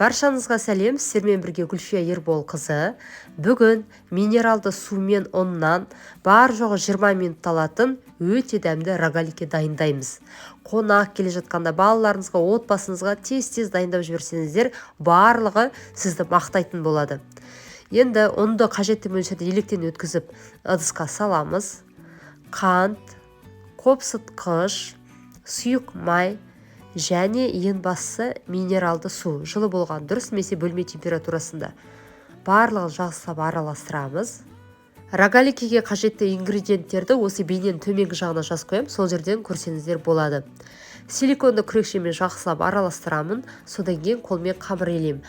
Баршаңызға сәлем, сіздермен бірге Гүлфия Ерболқызы. Бүгін минералды сумен ұннан бар жоғы 20 минут алатын өте дәмді рогалики дайындаймыз. Қонақ келе жатқанда балаларыңызға, отбасыңызға тез-тез дайындап жіберсеңіздер, барлығы сізді мақтайтын болады. Енді ұнды қажетті мөлшерде електен өткізіп ыдысқа саламыз. Қант, қопсытқыш, сұйық май және ең бастысы минералды су, жылы болған дұрыс, немесе бөлме температурасында. Барлығын жақсылап араластырамыз. Рогаликиге қажетті ингредиенттерді осы бейненің төменгі жағына жазып қоямын, сол жерден көрсеңіздер болады. Силиконды күрекшемен жақсылап араластырамын, содан кейін қолмен қамыр елеймін.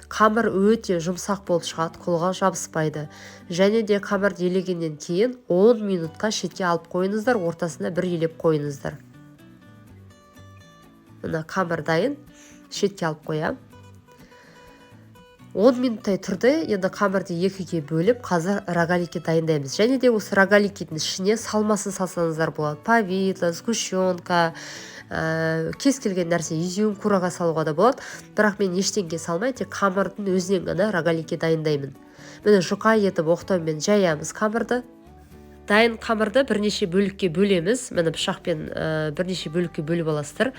Қамыр өте жұмсақ болып шығады, қолға жабыспайды. Және де қамырды елегеннен кейін 10 минутқа шетке алып қойыңыздар, ортасына бір елеп қойыңыздар. Мына қамыр дайын, шетке алып қоям. 10 минуттай тұрды, енді қамырды екіге бөліп, қазір рогалики дайындаймыз. Және де осы рогаликидің ішіне салмасын салсаңыздар болады. Повидло, сгущенка, кез келген нәрсе, изюм, кураға салуға да болады. Бірақ мен ештеңке салмай, тек қамырдың өзінен ғана рогалики дайындаймын. Міне жұқа етіп оқтаумен жаямыз қамырды. Дайын қамырды бірнеше бөлікке бөлеміз. Мені пышақпен бірнеше бөлікке бөліп аласыздар.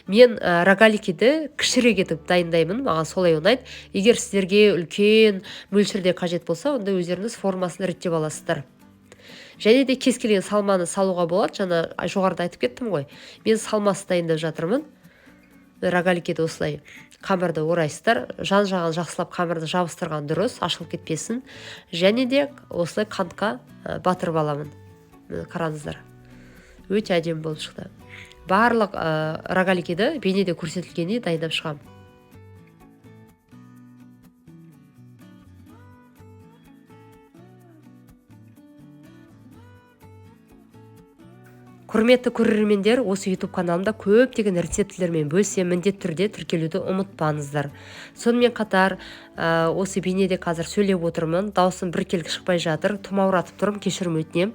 Мен рогаликиді кішірек етіп дайындаймын, маған солай ұнайды. Егер сіздерге үлкен мөлшерде қажет болса, онда өздеріңіз формасын реттеп аласыздар. Және де кез келген салманы салуға болады. Жаңа жоғарыда айтып кеттім ғой. Мен салмасы дайындап жатырмын. Рогаликиді осылай қамырды орайсыздар. Жан-жағын жақсылап қамырды жабыстырған дұрыс, ашылып кетпесін. Және де осылай қантқа батырып аламын. Қараңыздар. Өте әдемі болып шықты. Барлық рогаликиді бейнеде көрсетілгенде дайындап шығамын. Құрметті көрермендер, осы YouTube каналымда көптеген рецептілермен бөлсем, міндетті түрде тіркелуді ұмытпаңыздар. Сонымен қатар, осы бейнеде қазір сөйлеп отырмын, даусым біркелкі шықпай жатыр, тұмауратып тұрмын, кешірім өтінемін.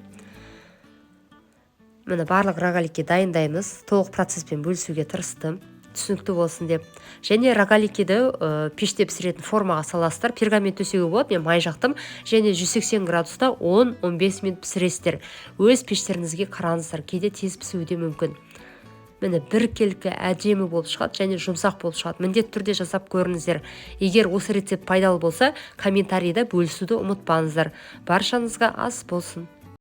Міне барлық рогалики дайындаймыз, толық процеспен бөлісуге тырыстым, түсінікті болсын деп. Және рогаликиді пеште пісіретін формаға саласыздар, пергамент төсеуге болады, мен май жақтым, және 180 градуста 10-15 минут пісіресіздер. Өз пештеріңізге қараңыздар, кейде тез пісуі де мүмкін. Міне біркелкі әдемі болып шығады, және жұмсақ болып шығады. Міндетті түрде жасап көріңіздер. Егер осы рецепт пайдалы болса, комментарийда бөлісуді ұмытпаңыздар. Баршаңызға ас болсын.